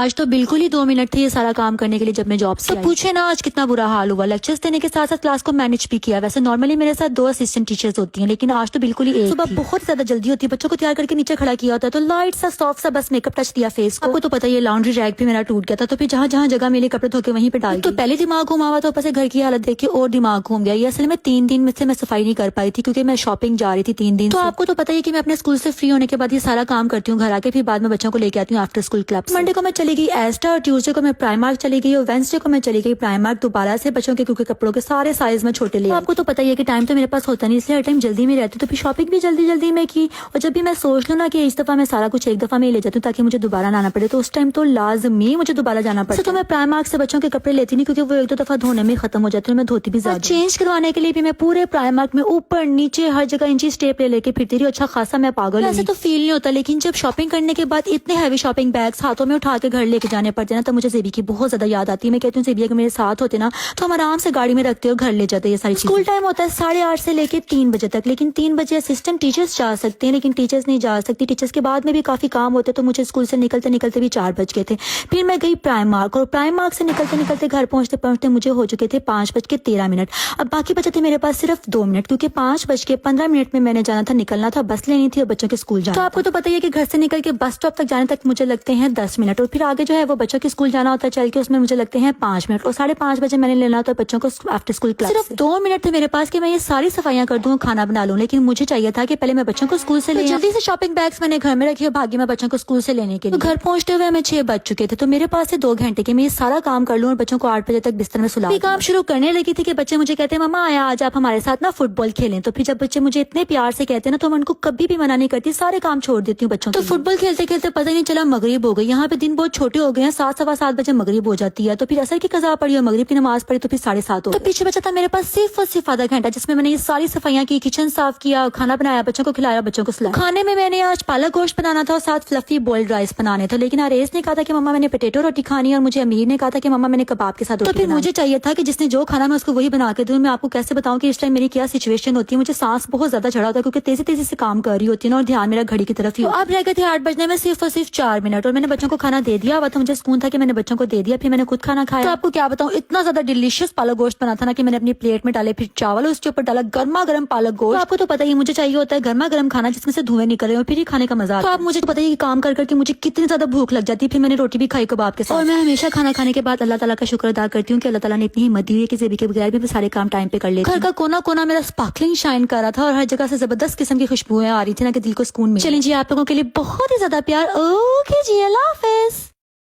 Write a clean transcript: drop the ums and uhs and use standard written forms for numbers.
आज तो बिल्कुल ही 2 मिनट थे ये सारा काम करने के लिए जब मैं जॉब से आई। पूछे ना आज कितना बुरा हाल हुआ। लेक्चर्स देने के साथ साथ क्लास को मैनेज भी किया। वैसे नॉर्मली मेरे साथ 2 असिस्टेंट टीचर्स होती हैं, लेकिन आज तो बिल्कुल ही एक। सुबह बहुत ज्यादा जल्दी होती है, बच्चों को तैयार करके नीचे खड़ा किया होता है, तो लाइट सा सॉफ्ट सा बस मेकअप टच दिया फेस को। आपको तो पता है लॉन्ड्री रैक भी मेरा टूट गया था, तो फिर जहाँ जहाँ जगह मेरे कपड़े धोके वहीं पे डाल। तो पहले दिमाग घुमा हुआ था, ऊपर से घर की हालत देख के और दिमाग घूम गया। ये असल में 3 दिन में से मैं सफाई नहीं कर पाई थी क्योंकि मैं शॉपिंग जा रही थी 3 दिन। तो आपको तो पता ही कि मैं अपने स्कूल से फ्री होने के बाद ये सारा काम करती हूँ घर आके, फिर बाद में बच्चों को लेके आती हूँ आफ्टर स्कूल क्लब। मंडे को मैं चली गई एस्टा, और ट्यूसडे को मैं प्राइमार्क चली गई, और वेंसडे को मैं चली गई प्राइमार्क दोबारा से बच्चों के क्योंकि कपड़ों के सारे साइज में छोटे ले। आपको तो पता ही है कि टाइम तो मेरे पास होता नहीं, इसलिए हर टाइम जल्दी में रहती, तो फिर शॉपिंग भी जल्दी जल्दी में की। और जब भी मैं सोच लूँ ना कि इस दफा मैं सारा कुछ एक दफा में ले जाती हूँ ताकि मुझे दोबारा लाना पड़े, तो उस टाइम तो लाजमी मुझे दोबारा जाना पड़ता है। तो मैं प्राइमार्क से बच्चों के कपड़े लेती नहीं क्योंकि वो 1-2 दफा धोने में खत्म हो जाते हैं, मैं धोती भी ज्यादा। चेंज करवाने के लिए भी मैं पूरे प्राइमार्क में ऊपर नीचे हर जगह इंची टेप लेके फिरती रही। अच्छा खासा मैं पागल। ऐसे तो फील नहीं होता, लेकिन जब शॉपिंग करने के बाद इतने हैवी शॉपिंग बैग्स हाथों में उठा के घर लेके जाने पड़ते ना, तो मुझे जेबी की बहुत ज्यादा याद आती है। मैं कहती हूँ जेबी अगर मेरे साथ होते ना तो हम आराम से गाड़ी में रखते हो घर ले जाते। ये सारी स्कूल टाइम होता है 8:30 से लेके 3 बजे तक, लेकिन 3 बजे असिस्टेंट टीचर्स जा सकते हैं, लेकिन टीचर्स नहीं जा सकती। टीचर्स के बाद में भी काफी काम होते, तो मुझे स्कूल से निकलते निकलते भी 4 बज गए थे। फिर मैं गई प्राइमार्क, और प्राइमार्क से निकलते निकलते घर पहुंचते पहुंचते मुझे हो चुके थे 5:13। अब बाकी बचे थे मेरे पास सिर्फ 2 मिनट, क्योंकि 5:15 में मैंने जाना था, निकलना था, बस लेनी थी और बच्चों के स्कूल जाना। तो आपको तो पता ही है कि घर से निकल के बस स्टॉप तक जाने तक मुझे लगते हैं 10 मिनट, और फिर आगे जो है वो बच्चों के स्कूल जाना होता है चल के, उसमें मुझे लगते हैं 5 मिनट, और 5:30 बजे मैंने लेना होता है बच्चों को आफ्टर स्कूल क्लास। सिर्फ 2 मिनट थे मेरे पास कि मैं ये सारी सफाइयां कर दूं, खाना बना लूं, लेकिन मुझे चाहिए था कि पहले मैं बच्चों को स्कूल से ले। जल्दी से शॉपिंग बैग्स मैंने घर में रखी और भागी मैं बच्चों को स्कूल से लेने के लिए। तो घर पहुंचते हुए हमें 6 बज चुके थे, तो मेरे पास से 2 घंटे के मैं ये सारा काम कर लूं और बच्चों को 8 बजे तक बिस्तर में सुला। काम शुरू करने लगी थी कि बच्चे मुझे कहते हैं मम्मा आया आज आप हमारे साथ ना फुटबॉल खेलें। तो फिर जब बच्चे मुझे इतने प्यार से कहते हैं ना, तो मैं उनको कभी भी मना नहीं करती, सारे काम छोड़ देती हूँ बच्चों। तो फुटबॉल खेलते खेलते पता नहीं चला मगरिब हो गई। यहाँ पे दिन बहुत छोटे हो गए हैं, 7-7:15 बजे मगरिब हो जाती है, तो फिर असर की कज़ा पड़ी और मगरिब की नमाज पढ़ी, तो फिर 7:30 हो। तो पीछे बचा था मेरे पास सिर्फ और सिर्फ आधा घंटा, जिसमें मैंने ये सारी सफाइयां की, किचन साफ किया, खाना बनाया, बच्चों को खिलाया, बच्चों को सुलाया। खाने में मैंने आज पालक गोश्त बनाना था और साथ फ्लफी बॉइल्ड राइस बनाने थे, लेकिन अरेज ने कहा था कि मम्मा मैंने पोटैटो रोटी खानी, और मुझे अमीर ने कहा था कि मम्मा मैंने कबाब के साथ रोटी। तो फिर मुझे चाहिए था कि जिसने जो खाना मैं उसको वही बना के दूं। मैं आपको कैसे बताऊं कि इस टाइम मेरी क्या सिचुएशन होती है। मुझे सांस बहुत ज्यादा चढ़ा होता है क्योंकि तेजी तेजी से काम कर रही होती है ना, और ध्यान मेरा घड़ी की तरफ ही। अब रह गए थे 8 बजने में सिर्फ और सिर्फ 4 मिनट, और मैंने बच्चों को खाना दे दिया हुआ था। मुझे सुकून था कि मैंने बच्चों को दे दिया, फिर मैंने खुद खाना खाया। तो आपको क्या बताऊं, इतना ज्यादा डिलीशियस पालक गोश्त बना था ना कि मैंने अपनी प्लेट में डाले, फिर चावल उसके ऊपर डाला, गर्मा गर्म पालक गोश्त। तो आपको तो पता ही मुझे चाहिए होता है गर्मा गर्म खाना जिसमें से धुएं निकल रहे हो, फिर ही खाने का मजा। तो आप मुझे तो पता ही काम कर करके मुझे कितनी ज्यादा भूख लग जाती है। फिर मैंने रोटी भी खाई कबाब के साथ। और मैं हमेशा खाना खाने के बाद अल्लाह ताला का शुक्र अदा करती हूँ कि अल्लाह ताला ने इतनी हिम्मत दी है कि जेबी के बगैर भी सारे काम टाइम पे कर ले। घर का कोना कोना मेरा स्पार्कलिंग शाइन कर रहा था, और हर जगह से जबरदस्त किस्म की खुशबुएं आ रही थी ना कि दिल को सुकून मिला। चलिए जी, आप लोगों के लिए बहुत ही ज्यादा प्यार। ओके जी, अल्लाह हाफिज।